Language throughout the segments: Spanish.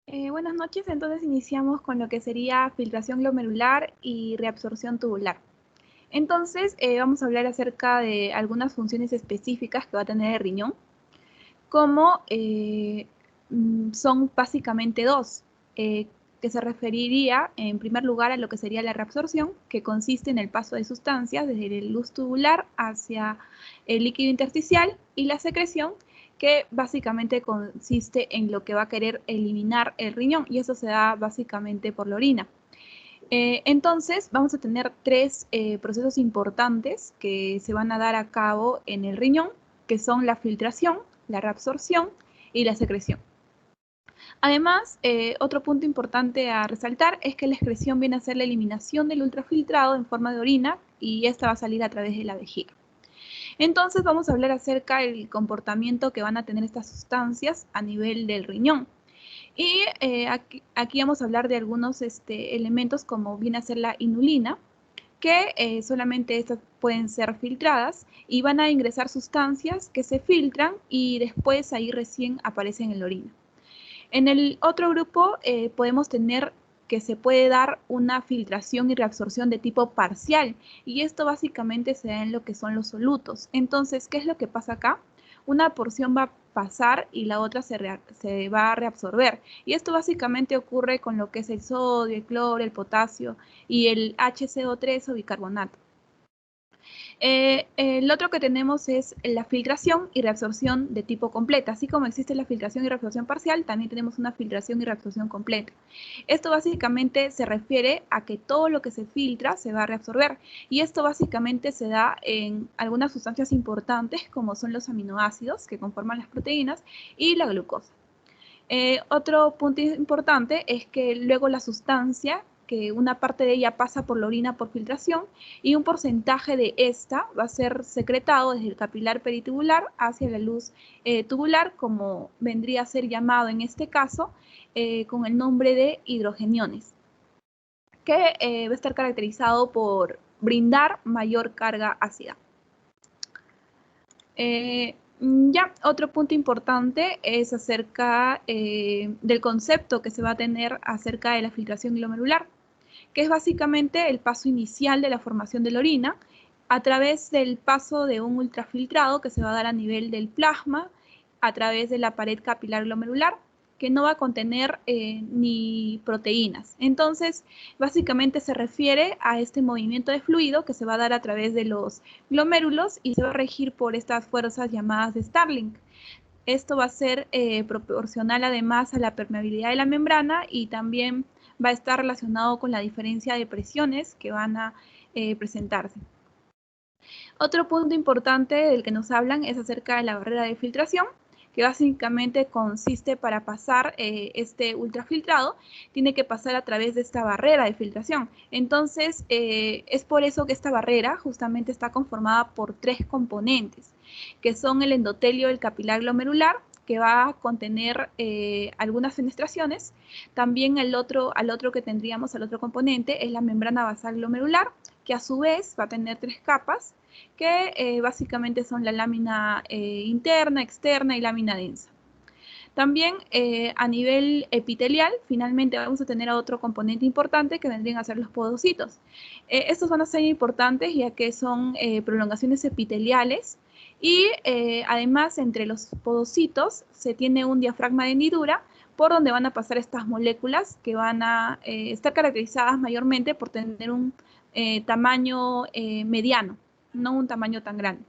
Buenas noches, entonces iniciamos con lo que sería filtración glomerular y reabsorción tubular. Entonces vamos a hablar acerca de algunas funciones específicas que va a tener el riñón, como son básicamente dos, que se referiría en primer lugar a lo que sería la reabsorción, que consiste en el paso de sustancias desde el luz tubular hacia el líquido intersticial, y la secreción, que básicamente consiste en lo que va a querer eliminar el riñón, y eso se da básicamente por la orina. Entonces, vamos a tener tres procesos importantes que se van a dar a cabo en el riñón, que son la filtración, la reabsorción y la secreción. Además, otro punto importante a resaltar es que la excreción viene a ser la eliminación del ultrafiltrado en forma de orina, y esta va a salir a través de la vejiga. Entonces vamos a hablar acerca del comportamiento que van a tener estas sustancias a nivel del riñón. Y aquí vamos a hablar de algunos elementos, como viene a ser la inulina, que solamente estas pueden ser filtradas y van a ingresar sustancias que se filtran y después ahí recién aparecen en la orina. En el otro grupo podemos tener que se puede dar una filtración y reabsorción de tipo parcial, y esto básicamente se da en lo que son los solutos. Entonces, ¿qué es lo que pasa acá? Una porción va a pasar y la otra se va a reabsorber, y esto básicamente ocurre con lo que es el sodio, el cloro, el potasio y el HCO3 o bicarbonato. El otro que tenemos es la filtración y reabsorción de tipo completa. Así como existe la filtración y reabsorción parcial, también tenemos una filtración y reabsorción completa. Esto básicamente se refiere a que todo lo que se filtra se va a reabsorber, y esto básicamente se da en algunas sustancias importantes, como son los aminoácidos que conforman las proteínas y la glucosa. Otro punto importante es que luego la sustancia, que una parte de ella pasa por la orina por filtración, y un porcentaje de esta va a ser secretado desde el capilar peritubular hacia la luz tubular, como vendría a ser llamado en este caso, con el nombre de hidrogeniones, que va a estar caracterizado por brindar mayor carga ácida. Ya, otro punto importante es acerca del concepto que se va a tener acerca de la filtración glomerular, que es básicamente el paso inicial de la formación de la orina a través del paso de un ultrafiltrado que se va a dar a nivel del plasma a través de la pared capilar glomerular, que no va a contener ni proteínas. Entonces, básicamente se refiere a este movimiento de fluido que se va a dar a través de los glomérulos y se va a regir por estas fuerzas llamadas de Starling. Esto va a ser proporcional además a la permeabilidad de la membrana, y también va a estar relacionado con la diferencia de presiones que van a presentarse. Otro punto importante del que nos hablan es acerca de la barrera de filtración, que básicamente consiste para pasar este ultrafiltrado, tiene que pasar a través de esta barrera de filtración. Entonces, es por eso que esta barrera justamente está conformada por tres componentes, que son el endotelio del capilar glomerular, que va a contener algunas fenestraciones. También al otro que tendríamos, al otro componente, es la membrana basal glomerular, que a su vez va a tener tres capas, que básicamente son la lámina interna, externa y lámina densa. También a nivel epitelial, finalmente vamos a tener a otro componente importante, que vendrían a ser los podocitos. Estos van a ser importantes ya que son prolongaciones epiteliales, y además entre los podocitos se tiene un diafragma de hendidura por donde van a pasar estas moléculas, que van a estar caracterizadas mayormente por tener un tamaño mediano, no un tamaño tan grande.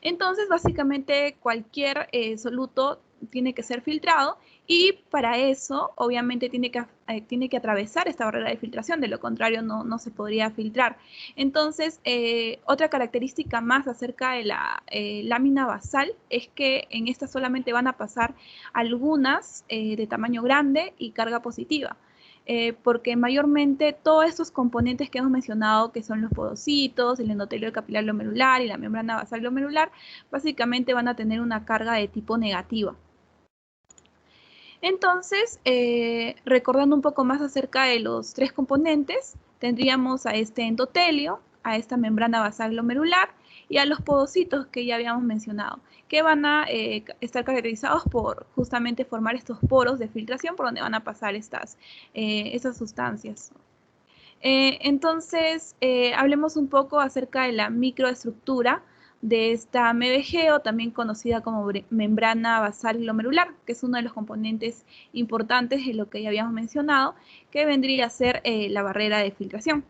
Entonces, básicamente cualquier soluto tiene que ser filtrado, y para eso obviamente tiene que atravesar esta barrera de filtración, de lo contrario no se podría filtrar. Entonces, otra característica más acerca de la lámina basal es que en esta solamente van a pasar algunas de tamaño grande y carga positiva. Porque mayormente todos estos componentes que hemos mencionado, que son los podocitos, el endotelio capilar glomerular y la membrana basal glomerular, básicamente van a tener una carga de tipo negativa. Entonces, recordando un poco más acerca de los tres componentes, tendríamos a este endotelio, a esta membrana basal glomerular y a los podocitos que ya habíamos mencionado, que van a estar caracterizados por justamente formar estos poros de filtración por donde van a pasar esas sustancias. Entonces, hablemos un poco acerca de la microestructura de esta MBG, o también conocida como membrana basal glomerular, que es uno de los componentes importantes de lo que ya habíamos mencionado, que vendría a ser la barrera de filtración.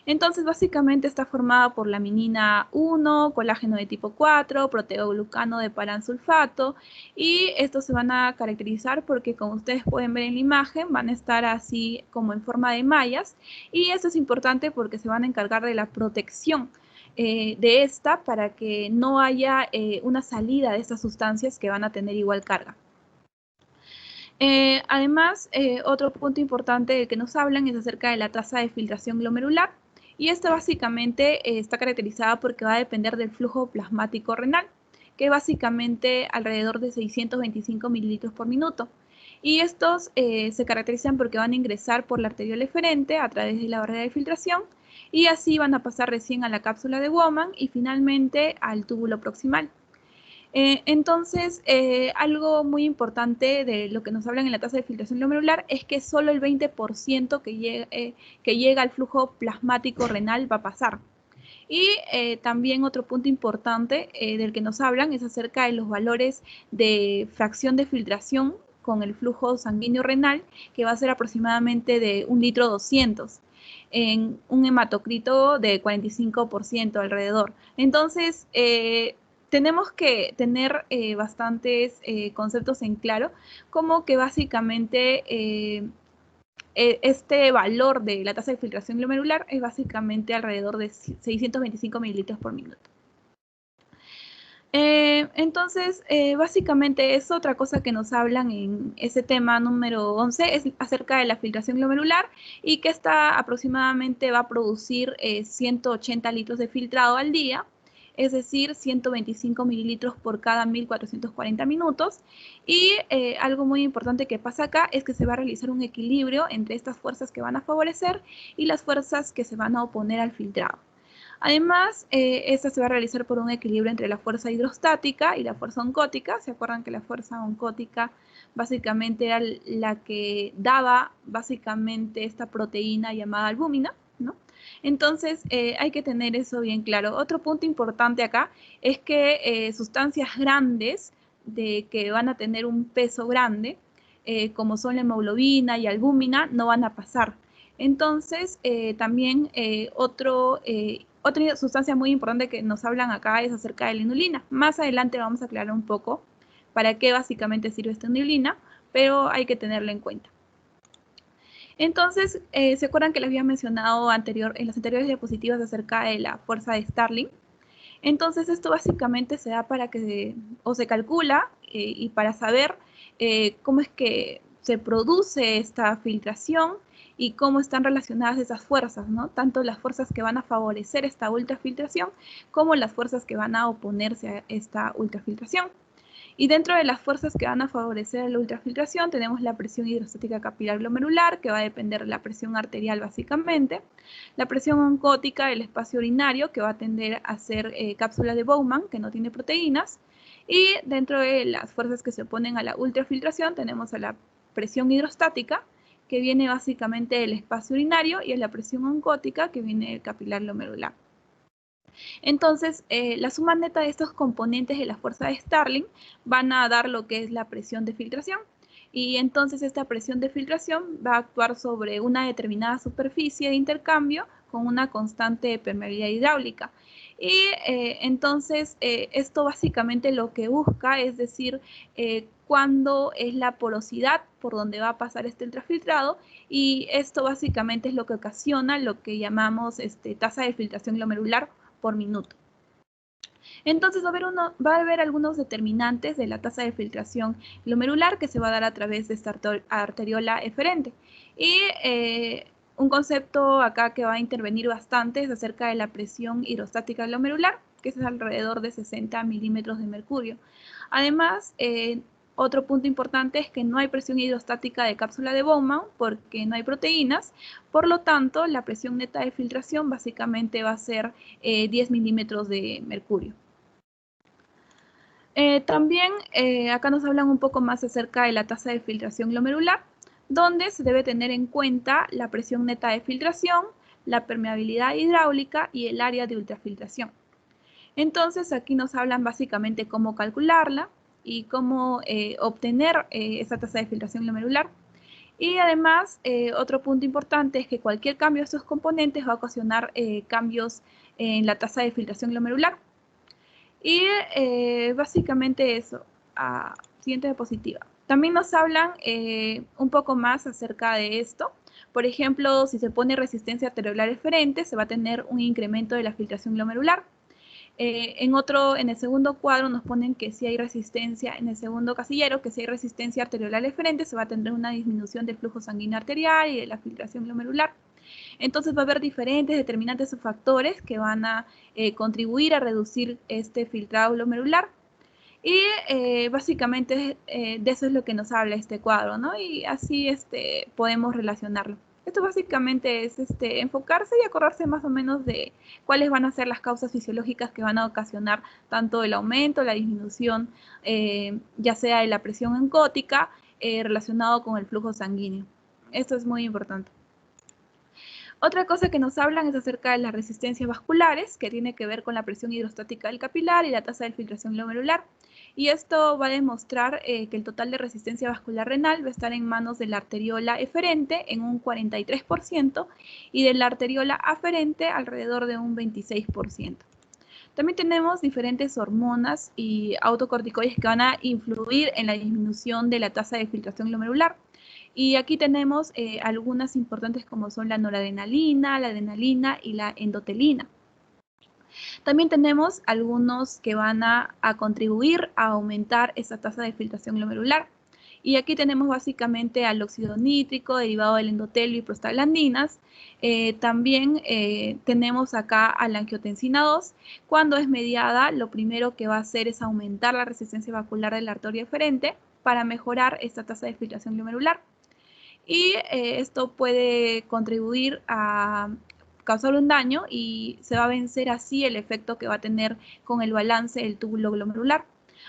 Entonces, básicamente está formada por laminina 1, colágeno de tipo 4, proteoglucano de paransulfato, y estos se van a caracterizar porque, como ustedes pueden ver en la imagen, van a estar así como en forma de mallas, y esto es importante porque se van a encargar de la protección de esta para que no haya una salida de estas sustancias que van a tener igual carga. Además, otro punto importante del que nos hablan es acerca de la tasa de filtración glomerular, y esta básicamente está caracterizada porque va a depender del flujo plasmático renal, que es básicamente alrededor de 625 mililitros por minuto. Y estos se caracterizan porque van a ingresar por la arteriola eferente a través de la barrera de filtración, y así van a pasar recién a la cápsula de Bowman y finalmente al túbulo proximal. Entonces, algo muy importante de lo que nos hablan en la tasa de filtración glomerular es que solo el 20% que llega al flujo plasmático renal va a pasar. Y también otro punto importante del que nos hablan es acerca de los valores de fracción de filtración con el flujo sanguíneo renal, que va a ser aproximadamente de 1,2 litros en un hematocrito de 45% alrededor. Entonces, tenemos que tener bastantes conceptos en claro, como que básicamente este valor de la tasa de filtración glomerular es básicamente alrededor de 625 mililitros por minuto. Entonces, básicamente es otra cosa que nos hablan en ese tema número 11, es acerca de la filtración glomerular, y que esta aproximadamente va a producir 180 litros de filtrado al día, es decir, 125 mililitros por cada 1440 minutos. Y algo muy importante que pasa acá es que se va a realizar un equilibrio entre estas fuerzas que van a favorecer y las fuerzas que se van a oponer al filtrado. Además, esta se va a realizar por un equilibrio entre la fuerza hidrostática y la fuerza oncótica. ¿Se acuerdan que la fuerza oncótica básicamente era la que daba básicamente esta proteína llamada albúmina, ¿no? Entonces, hay que tener eso bien claro. Otro punto importante acá es que sustancias grandes que van a tener un peso grande, como son la hemoglobina y albúmina, no van a pasar. Entonces, también otra sustancia muy importante que nos hablan acá es acerca de la inulina. Más adelante vamos a aclarar un poco para qué básicamente sirve esta inulina, pero hay que tenerla en cuenta. Entonces, ¿se acuerdan que les había mencionado en las anteriores diapositivas acerca de la fuerza de Starling? Entonces, esto básicamente se da para que se calcula y para saber cómo es que se produce esta filtración y cómo están relacionadas esas fuerzas, ¿no? Tanto las fuerzas que van a favorecer esta ultrafiltración como las fuerzas que van a oponerse a esta ultrafiltración. Y dentro de las fuerzas que van a favorecer la ultrafiltración tenemos la presión hidrostática capilar glomerular, que va a depender de la presión arterial básicamente, la presión oncótica del espacio urinario, que va a tender a ser cápsula de Bowman, que no tiene proteínas, y dentro de las fuerzas que se oponen a la ultrafiltración tenemos a la presión hidrostática, que viene básicamente del espacio urinario, y a la presión oncótica, que viene del capilar glomerular. Entonces, la suma neta de estos componentes de la fuerza de Starling van a dar lo que es la presión de filtración. Y entonces esta presión de filtración va a actuar sobre una determinada superficie de intercambio con una constante permeabilidad hidráulica. Y entonces esto básicamente lo que busca es decir cuándo es la porosidad por donde va a pasar este ultrafiltrado, y esto básicamente es lo que ocasiona lo que llamamos tasa de filtración glomerular por minuto. Entonces va a haber algunos determinantes de la tasa de filtración glomerular que se va a dar a través de esta arteriola eferente. Y un concepto acá que va a intervenir bastante es acerca de la presión hidrostática glomerular, que es alrededor de 60 milímetros de mercurio. Además, Otro punto importante es que no hay presión hidrostática de cápsula de Bowman porque no hay proteínas, por lo tanto la presión neta de filtración básicamente va a ser 10 milímetros de mercurio. También acá nos hablan un poco más acerca de la tasa de filtración glomerular, donde se debe tener en cuenta la presión neta de filtración, la permeabilidad hidráulica y el área de ultrafiltración. Entonces aquí nos hablan básicamente cómo calcularla y cómo obtener esa tasa de filtración glomerular. Y además, otro punto importante es que cualquier cambio de estos componentes va a ocasionar cambios en la tasa de filtración glomerular. Y básicamente eso. Siguiente diapositiva. También nos hablan un poco más acerca de esto. Por ejemplo, si se pone resistencia arteriolar eferente, se va a tener un incremento de la filtración glomerular. En el segundo cuadro nos ponen que si hay resistencia, en el segundo casillero, que si hay resistencia arteriolar eferente, se va a tener una disminución del flujo sanguíneo arterial y de la filtración glomerular. Entonces va a haber diferentes determinantes o factores que van a contribuir a reducir este filtrado glomerular. Y básicamente de eso es lo que nos habla este cuadro, ¿no? Y así podemos relacionarlo. Esto básicamente es enfocarse y acordarse más o menos de cuáles van a ser las causas fisiológicas que van a ocasionar tanto el aumento, la disminución, ya sea de la presión encótica, relacionado con el flujo sanguíneo. Esto es muy importante. Otra cosa que nos hablan es acerca de las resistencias vasculares, que tiene que ver con la presión hidrostática del capilar y la tasa de filtración glomerular. Y esto va a demostrar que el total de resistencia vascular renal va a estar en manos de la arteriola eferente en un 43% y de la arteriola aferente alrededor de un 26%. También tenemos diferentes hormonas y autocorticoides que van a influir en la disminución de la tasa de filtración glomerular. Y aquí tenemos algunas importantes como son la noradrenalina, la adrenalina y la endotelina. También tenemos algunos que van a contribuir a aumentar esa tasa de filtración glomerular. Y aquí tenemos básicamente al óxido nítrico derivado del endotelio y prostaglandinas. También tenemos acá a la angiotensina 2. Cuando es mediada, lo primero que va a hacer es aumentar la resistencia vascular de la arteria eferente para mejorar esta tasa de filtración glomerular. Y esto puede contribuir a causar un daño y se va a vencer así el efecto que va a tener con el balance del túbulo glomerular.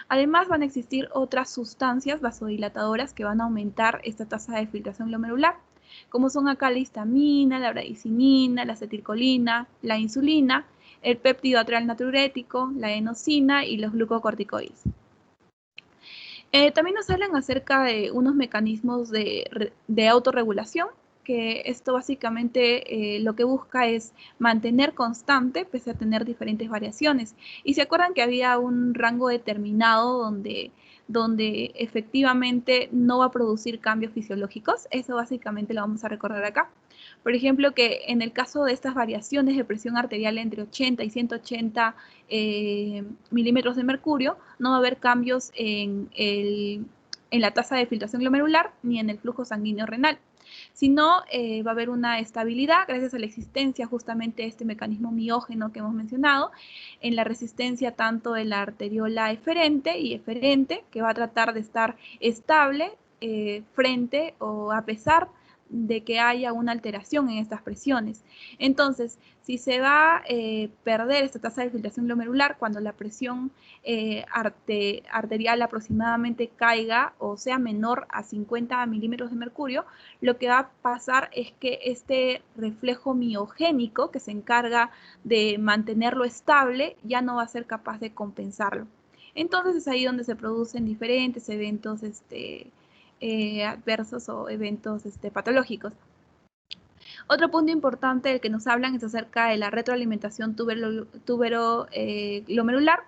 Además, van a existir otras sustancias vasodilatadoras que van a aumentar esta tasa de filtración glomerular, como son acá la histamina, la bradicinina, la acetilcolina, la insulina, el péptido atrial natriurético, la enosina y los glucocorticoides. También nos hablan acerca de unos mecanismos de autorregulación, que esto básicamente lo que busca es mantener constante pese a tener diferentes variaciones. Y se acuerdan que había un rango determinado donde efectivamente no va a producir cambios fisiológicos. Eso básicamente lo vamos a recordar acá. Por ejemplo, que en el caso de estas variaciones de presión arterial entre 80 y 180 milímetros de mercurio, no va a haber cambios en la tasa de filtración glomerular ni en el flujo sanguíneo renal, sino va a haber una estabilidad gracias a la existencia justamente de este mecanismo miógeno que hemos mencionado, en la resistencia tanto de la arteriola eferente y eferente, que va a tratar de estar estable frente o a pesar de que haya una alteración en estas presiones. Entonces, si se va a perder esta tasa de filtración glomerular cuando la presión arterial aproximadamente caiga o sea menor a 50 milímetros de mercurio, lo que va a pasar es que este reflejo miogénico que se encarga de mantenerlo estable ya no va a ser capaz de compensarlo. Entonces es ahí donde se producen diferentes eventos adversos o eventos patológicos. Otro punto importante del que nos hablan es acerca de la retroalimentación tubero-glomerular,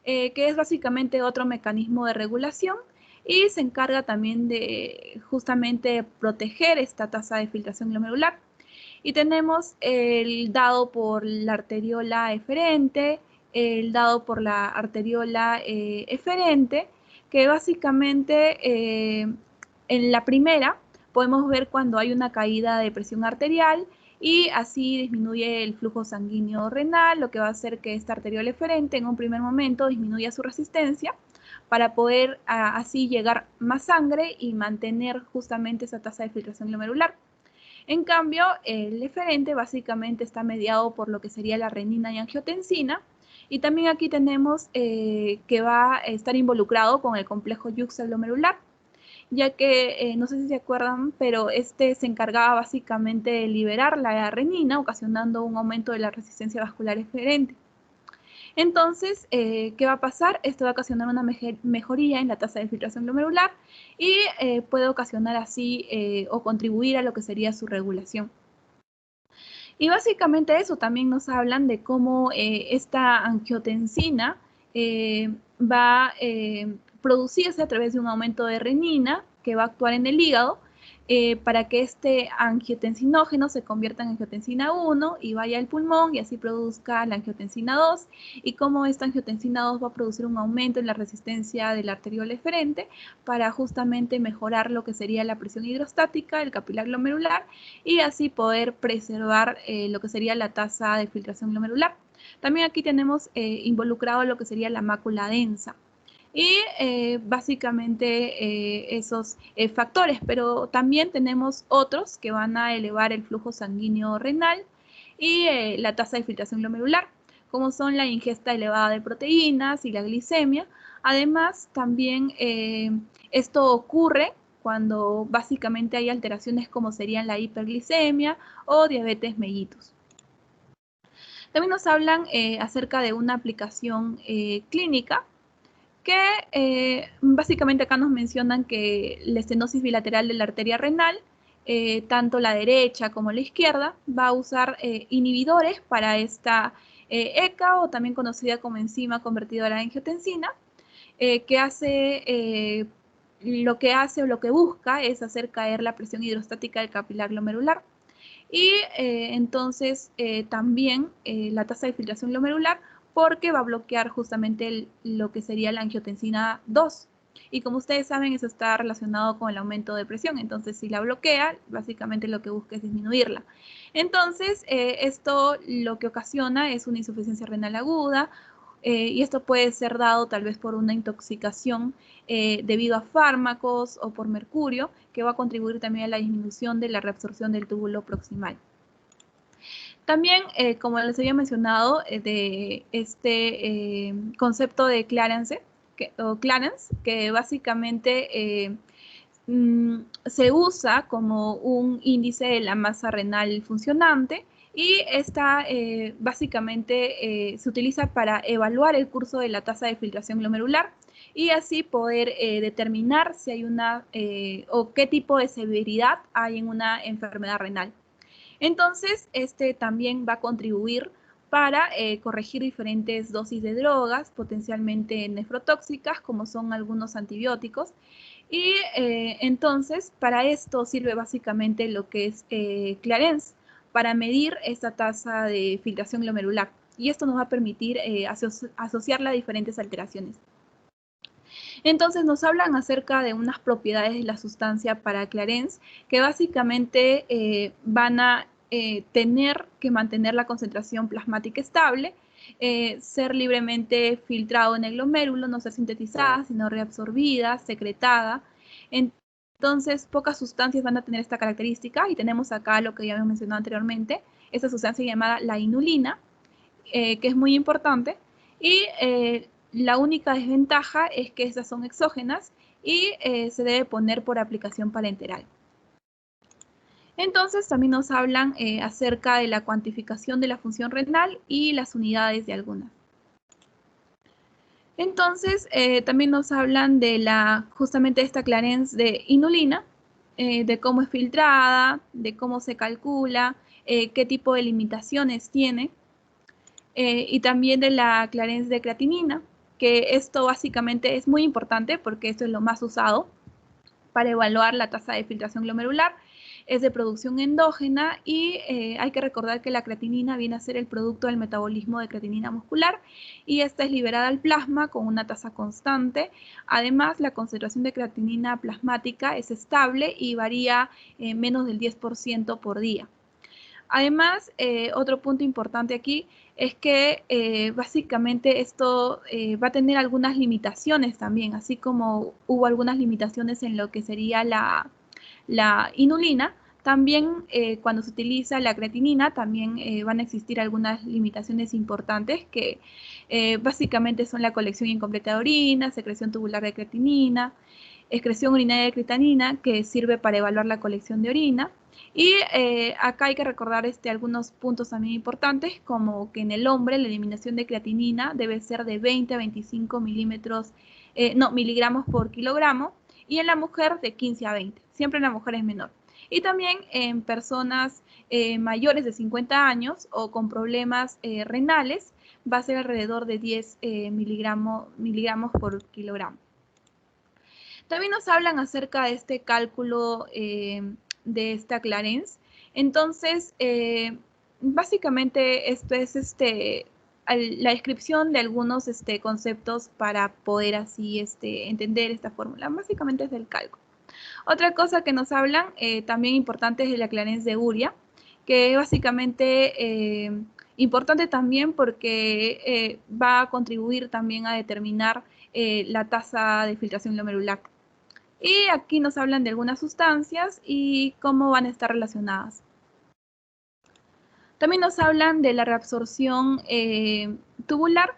que es básicamente otro mecanismo de regulación y se encarga también de justamente proteger esta tasa de filtración glomerular. Y tenemos el dado por la arteriola eferente, el dado por la arteriola eferente, que básicamente en la primera podemos ver cuando hay una caída de presión arterial y así disminuye el flujo sanguíneo renal, lo que va a hacer que esta arteriola eferente en un primer momento disminuya su resistencia para poder así llegar más sangre y mantener justamente esa tasa de filtración glomerular. En cambio, el eferente básicamente está mediado por lo que sería la renina y angiotensina, y también aquí tenemos que va a estar involucrado con el complejo yuxtaglomerular, ya que no sé si se acuerdan, pero este se encargaba básicamente de liberar la renina, ocasionando un aumento de la resistencia vascular eferente. Entonces, ¿qué va a pasar? Esto va a ocasionar una mejoría en la tasa de filtración glomerular y puede ocasionar así o contribuir a lo que sería su regulación. Y básicamente eso, también nos hablan de cómo esta angiotensina va a producirse a través de un aumento de renina que va a actuar en el hígado para que este angiotensinógeno se convierta en angiotensina 1 y vaya al pulmón y así produzca la angiotensina 2, y cómo esta angiotensina 2 va a producir un aumento en la resistencia del arteriol eferente para justamente mejorar lo que sería la presión hidrostática, el capilar glomerular, y así poder preservar lo que sería la tasa de filtración glomerular. También aquí tenemos involucrado lo que sería la mácula densa y básicamente esos factores, pero también tenemos otros que van a elevar el flujo sanguíneo renal y la tasa de filtración glomerular, como son la ingesta elevada de proteínas y la glicemia. Además, también esto ocurre cuando básicamente hay alteraciones como serían la hiperglicemia o diabetes mellitus. También nos hablan acerca de una aplicación clínica que básicamente acá nos mencionan que la estenosis bilateral de la arteria renal, tanto la derecha como la izquierda, va a usar inhibidores para esta ECA, o también conocida como enzima convertidora de angiotensina, que hace lo que hace o lo que busca es hacer caer la presión hidrostática del capilar glomerular. Y entonces también la tasa de filtración glomerular, porque va a bloquear justamente lo que sería la angiotensina 2. Y como ustedes saben, eso está relacionado con el aumento de presión. Entonces, si la bloquea, básicamente lo que busca es disminuirla. Entonces, esto lo que ocasiona es una insuficiencia renal aguda, y esto puede ser dado tal vez por una intoxicación debido a fármacos o por mercurio, que va a contribuir también a la disminución de la reabsorción del túbulo proximal. También, como les había mencionado, de este concepto de Clarence, que básicamente se usa como un índice de la masa renal funcionante, y esta básicamente se utiliza para evaluar el curso de la tasa de filtración glomerular y así poder determinar si hay una o qué tipo de severidad hay en una enfermedad renal. Entonces, este también va a contribuir para corregir diferentes dosis de drogas potencialmente nefrotóxicas, como son algunos antibióticos. Y entonces, para esto sirve básicamente lo que es Clarence, para medir esta tasa de filtración glomerular. Y esto nos va a permitir asociarla a diferentes alteraciones. Entonces nos hablan acerca de unas propiedades de la sustancia para Clarence, que básicamente van a tener que mantener la concentración plasmática estable, ser libremente filtrado en el glomérulo, no ser sintetizada, sino reabsorbida, secretada. Entonces, pocas sustancias van a tener esta característica, y tenemos acá lo que ya hemos mencionado anteriormente, esta sustancia llamada la inulina, que es muy importante, y la única desventaja es que estas son exógenas y se debe poner por aplicación parenteral. Entonces también nos hablan acerca de la cuantificación de la función renal y las unidades de algunas. Entonces también nos hablan de justamente esta Clarence de inulina, de cómo es filtrada, de cómo se calcula, qué tipo de limitaciones tiene, y también de la Clarence de creatinina, que esto básicamente es muy importante porque esto es lo más usado para evaluar la tasa de filtración glomerular. Es de producción endógena y hay que recordar que la creatinina viene a ser el producto del metabolismo de creatinina muscular, y esta es liberada al plasma con una tasa constante. Además, la concentración de creatinina plasmática es estable y varía menos del 10% por día. Además, otro punto importante aquí es que básicamente esto va a tener algunas limitaciones también, así como hubo algunas limitaciones en lo que sería la inulina. También cuando se utiliza la creatinina también van a existir algunas limitaciones importantes que básicamente son la colección incompleta de orina, secreción tubular de creatinina, excreción urinaria de creatinina que sirve para evaluar la colección de orina. Y acá hay que recordar algunos puntos también importantes, como que en el hombre la eliminación de creatinina debe ser de 20 a 25 miligramos por kilogramo, y en la mujer de 15 a 20, siempre en la mujer es menor. Y también en personas mayores de 50 años o con problemas renales va a ser alrededor de 10 miligramos por kilogramo. También nos hablan acerca de este cálculo de esta Clarence. Entonces, básicamente esto es la descripción de algunos conceptos para poder así entender esta fórmula. Básicamente es del cálculo. Otra cosa que nos hablan también importante es de la Clarence de Uria, que es básicamente importante también porque va a contribuir también a determinar la tasa de filtración glomerular. Y aquí nos hablan de algunas sustancias y cómo van a estar relacionadas. También nos hablan de la reabsorción tubular,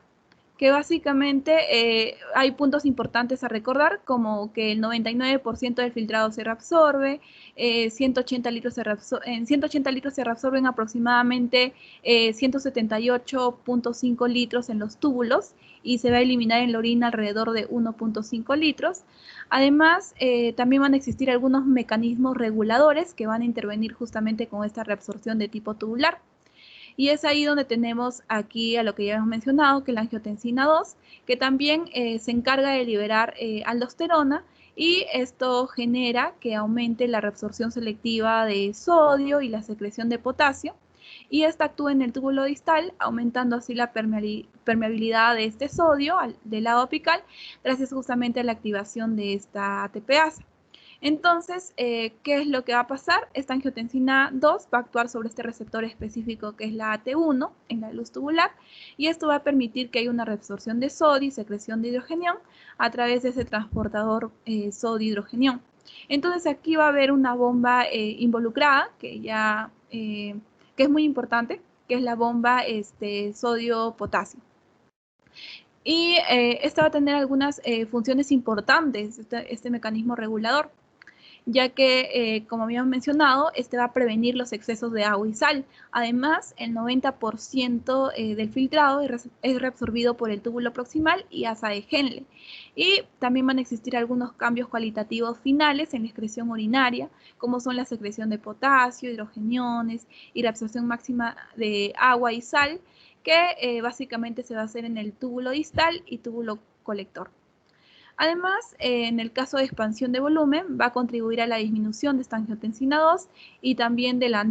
que básicamente hay puntos importantes a recordar, como que el 99% del filtrado se reabsorbe, 180 litros en 180 litros se reabsorben aproximadamente 178.5 litros en los túbulos, y se va a eliminar en la orina alrededor de 1.5 litros. Además, también van a existir algunos mecanismos reguladores que van a intervenir justamente con esta reabsorción de tipo tubular. Y es ahí donde tenemos aquí a lo que ya hemos mencionado, que la angiotensina 2, que también se encarga de liberar aldosterona, y esto genera que aumente la reabsorción selectiva de sodio y la secreción de potasio, y esta actúa en el túbulo distal, aumentando así la permeabilidad de este sodio del lado apical, gracias justamente a la activación de esta ATPasa. Entonces, ¿qué es lo que va a pasar? Esta angiotensina 2 va a actuar sobre este receptor específico que es la AT1 en la luz tubular, y esto va a permitir que haya una reabsorción de sodio y secreción de hidrogenión a través de ese transportador sodio-hidrogenión. Entonces aquí va a haber una bomba involucrada que es muy importante, que es la bomba sodio-potasio. Y esta va a tener algunas funciones importantes, este mecanismo regulador, ya que, como habíamos mencionado, va a prevenir los excesos de agua y sal. Además, el 90% del filtrado es reabsorbido por el túbulo proximal y asa de Henle. Y también van a existir algunos cambios cualitativos finales en la excreción urinaria, como son la secreción de potasio, hidrogeniones y la absorción máxima de agua y sal, que básicamente se va a hacer en el túbulo distal y túbulo colector. Además, en el caso de expansión de volumen, va a contribuir a la disminución de esta angiotensina 2 y también de la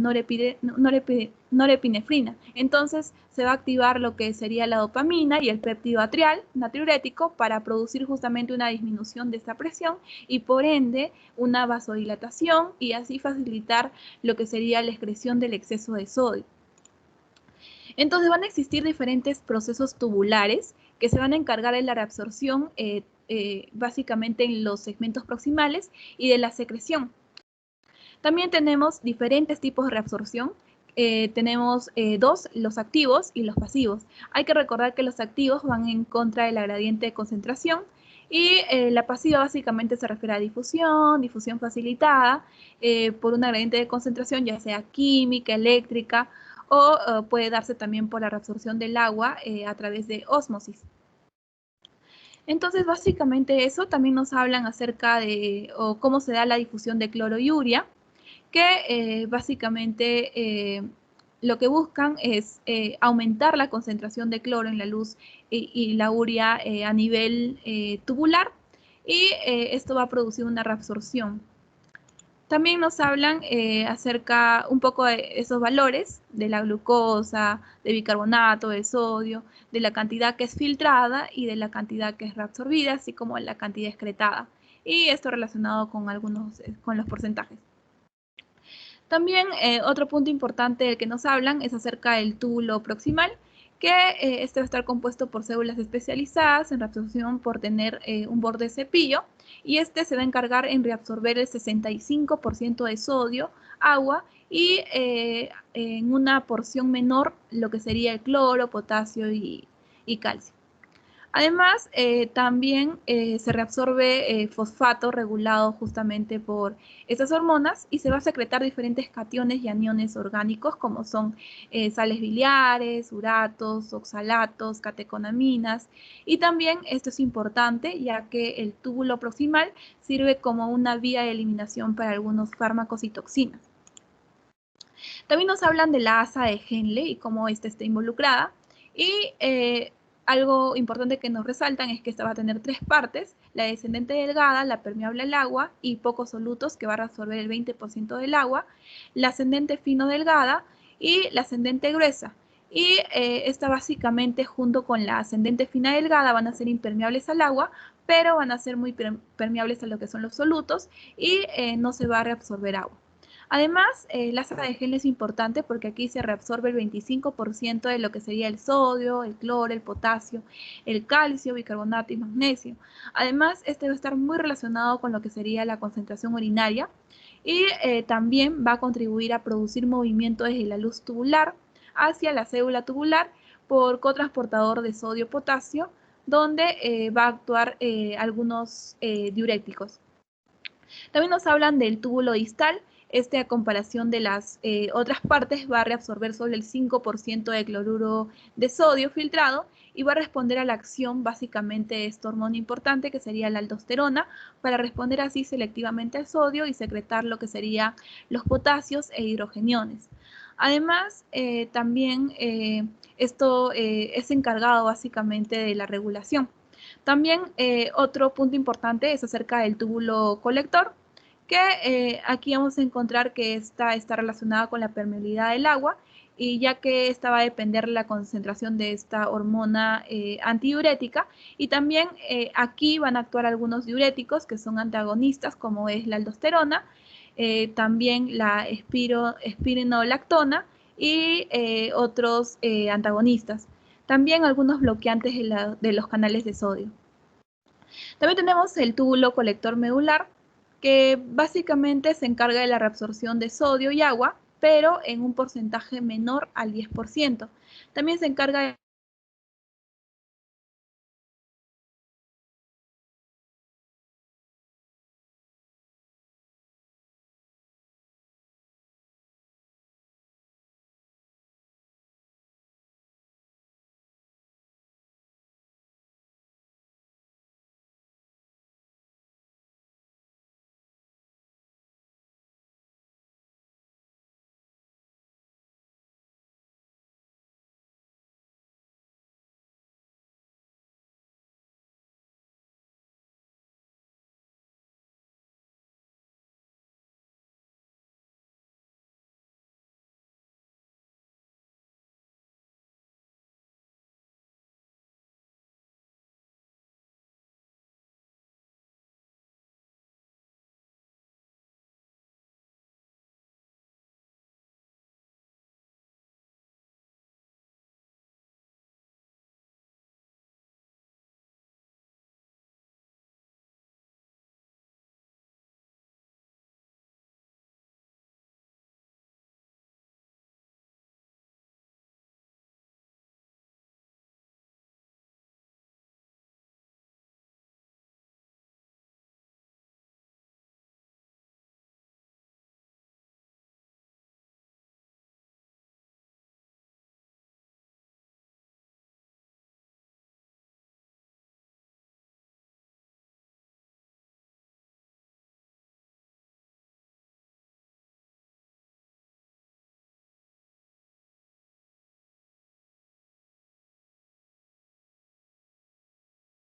norepinefrina. Entonces, se va a activar lo que sería la dopamina y el péptido atrial natriurético para producir justamente una disminución de esta presión y, por ende, una vasodilatación, y así facilitar lo que sería la excreción del exceso de sodio. Entonces, van a existir diferentes procesos tubulares que se van a encargar de la reabsorción básicamente en los segmentos proximales y de la secreción. También tenemos diferentes tipos de reabsorción. Tenemos dos, los activos y los pasivos. Hay que recordar que los activos van en contra de la gradiente de concentración, y la pasiva básicamente se refiere a difusión facilitada por una gradiente de concentración, ya sea química, eléctrica, o puede darse también por la reabsorción del agua a través de ósmosis. Entonces, básicamente eso. También nos hablan acerca de cómo se da la difusión de cloro y urea, que básicamente lo que buscan es aumentar la concentración de cloro en la luz y la urea a nivel tubular, y esto va a producir una reabsorción. También nos hablan acerca un poco de esos valores, de la glucosa, de bicarbonato, de sodio, de la cantidad que es filtrada y de la cantidad que es reabsorbida, así como la cantidad excretada. Y esto relacionado con con los porcentajes. También otro punto importante del que nos hablan es acerca del túbulo proximal, que este va a estar compuesto por células especializadas en reabsorción por tener un borde de cepillo, y este se va a encargar en reabsorber el 65% de sodio, agua y en una porción menor lo que sería el cloro, potasio y calcio. Además, también se reabsorbe fosfato regulado justamente por estas hormonas y se va a secretar diferentes cationes y aniones orgánicos como son sales biliares, uratos, oxalatos, cateconaminas. Y también esto es importante ya que el túbulo proximal sirve como una vía de eliminación para algunos fármacos y toxinas. También nos hablan de la asa de Henle y cómo esta está involucrada. Y algo importante que nos resaltan es que esta va a tener tres partes: la descendente delgada, la permeable al agua y pocos solutos, que va a reabsorber el 20% del agua, la ascendente fino delgada y la ascendente gruesa. Y esta básicamente junto con la ascendente fina delgada van a ser impermeables al agua, pero van a ser muy permeables a lo que son los solutos y no se va a reabsorber agua. Además, la asa de Henle es importante porque aquí se reabsorbe el 25% de lo que sería el sodio, el cloro, el potasio, el calcio, bicarbonato y magnesio. Además, este va a estar muy relacionado con lo que sería la concentración urinaria y también va a contribuir a producir movimiento desde la luz tubular hacia la célula tubular por cotransportador de sodio-potasio, donde va a actuar algunos diuréticos. También nos hablan del túbulo distal. Este, a comparación de las otras partes, va a reabsorber solo el 5% de cloruro de sodio filtrado y va a responder a la acción básicamente de esta hormona importante, que sería la aldosterona, para responder así selectivamente al sodio y secretar lo que serían los potasios e hidrogeniones. Además, también esto es encargado básicamente de la regulación. También otro punto importante es acerca del túbulo colector, que aquí vamos a encontrar que esta está relacionada con la permeabilidad del agua, y ya que esta va a depender de la concentración de esta hormona antidiurética, y también aquí van a actuar algunos diuréticos que son antagonistas, como es la aldosterona, también la espironolactona y otros antagonistas. También algunos bloqueantes de los canales de sodio. También tenemos el túbulo colector medular, que básicamente se encarga de la reabsorción de sodio y agua, pero en un porcentaje menor al 10%. También se encarga